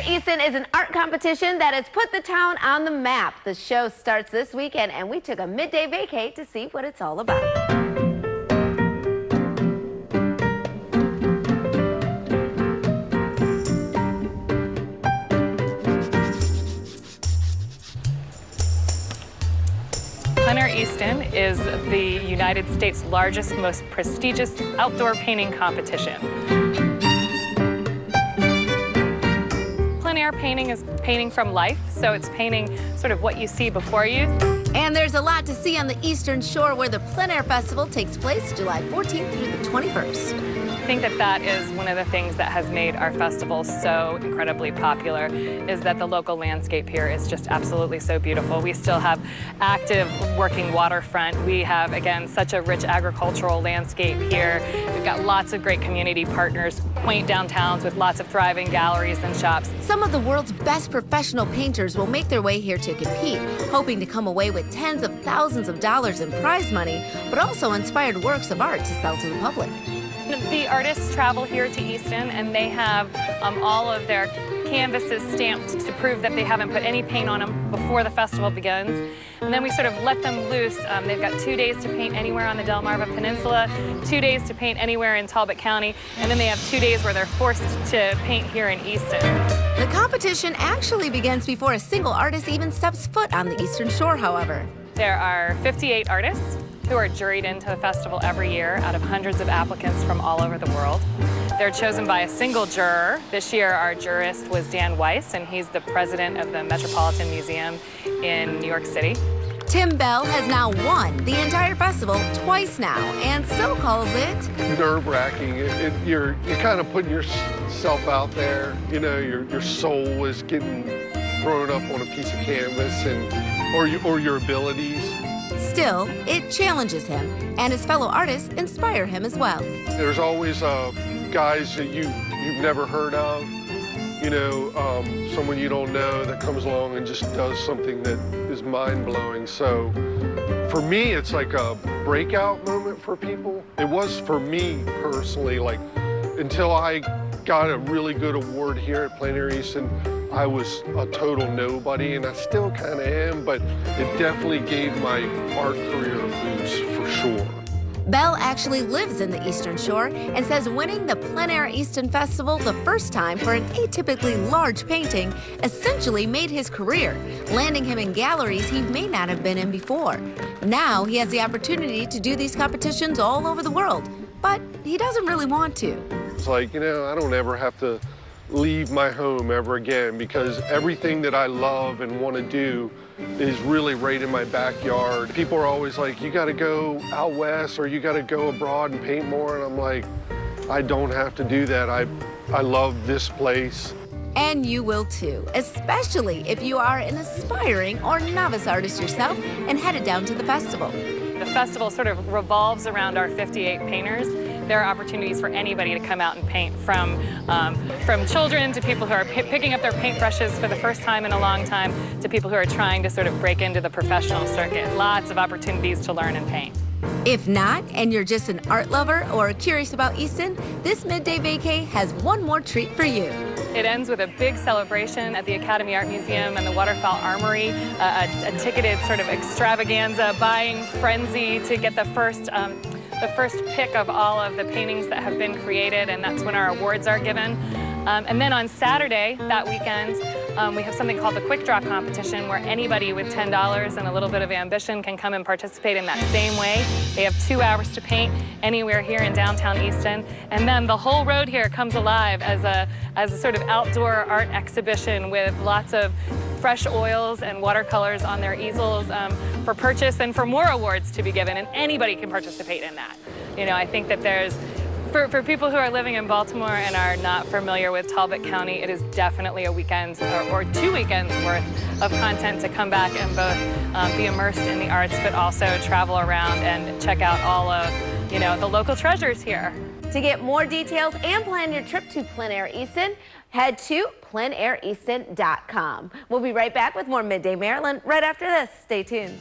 Air Easton is an art competition that has put the town on the map. The show starts this weekend, and we took a midday vacay to see what it's all about. Plein Air Easton is the United States' largest, most prestigious outdoor painting competition. Plein air painting is painting from life, so it's painting sort of what you see before you. And there's a lot to see on the Eastern Shore, where the Plein Air Festival takes place July 14th through the 21st. I think that is one of the things that has made our festival so incredibly popular, is that the local landscape here is just absolutely so beautiful. We still have active working waterfront. We have, again, such a rich agricultural landscape here. We've got lots of great community partners, quaint downtowns with lots of thriving galleries and shops. Some of the world's best professional painters will make their way here to compete, hoping to come away with tens of thousands of dollars in prize money, but also inspired works of art to sell to the public. The artists travel here to Easton, and they have all of their canvases stamped to prove that they haven't put any paint on them before the festival begins. And then we sort of let them loose. They've got 2 days to paint anywhere on the Delmarva Peninsula, 2 days to paint anywhere in Talbot County, and then they have 2 days where they're forced to paint here in Easton. The competition actually begins before a single artist even steps foot on the Eastern Shore, however. There are 58 artists who are juried into the festival every year out of hundreds of applicants from all over the world. They're chosen by a single juror. This year, our jurist was Dan Weiss, and he's the president of the Metropolitan Museum in New York City. Tim Bell has now won the entire festival twice now, and still calls it nerve-wracking. You're kind of putting yourself out there. You know, your soul is getting thrown up on a piece of canvas, or your abilities. Still, it challenges him, and his fellow artists inspire him as well. There's always guys that you've never heard of, you know, someone you don't know that comes along and just does something that is mind-blowing. So for me, it's like a breakout moment for people. It was for me personally, like, until I got a really good award here at Plein Air Easton, I was a total nobody, and I still kind of am, but it definitely gave my art career a boost for sure. Bell actually lives in the Eastern Shore and says winning the Plein Air Easton Festival the first time for an atypically large painting essentially made his career, landing him in galleries he may not have been in before. Now he has the opportunity to do these competitions all over the world, but he doesn't really want to. It's like, you know, I don't ever have to leave my home ever again, because everything that I love and want to do is really right in my backyard. People are always like, you got to go out west or you got to go abroad and paint more, and I'm like, I don't have to do that. I love this place. And you will too, especially if you are an aspiring or novice artist yourself and headed down to the festival. The festival sort of revolves around our 58 painters. There are opportunities for anybody to come out and paint, from children to people who are picking up their paintbrushes for the first time in a long time, to people who are trying to sort of break into the professional circuit. Lots of opportunities to learn and paint. If not, and you're just an art lover or curious about Easton, this midday vacay has one more treat for you. It ends with a big celebration at the Academy Art Museum and the Waterfowl Armory, a ticketed sort of extravaganza buying frenzy to get the first pick of all of the paintings that have been created, and that's when our awards are given. And then on Saturday, that weekend, we have something called the Quick Draw Competition, where anybody with $10 and a little bit of ambition can come and participate in that same way. They have 2 hours to paint anywhere here in downtown Easton. And then the whole road here comes alive as a sort of outdoor art exhibition with lots of fresh oils and watercolors on their easels for purchase and for more awards to be given, and anybody can participate in that. You know, I think that there's, for people who are living in Baltimore and are not familiar with Talbot County, it is definitely a weekend or 2 weekends worth of content to come back and both be immersed in the arts, but also travel around and check out all of, you know, the local treasures here. To get more details and plan your trip to Plein Air Easton, head to pleinaireaston.com. We'll be right back with more Midday Maryland right after this. Stay tuned.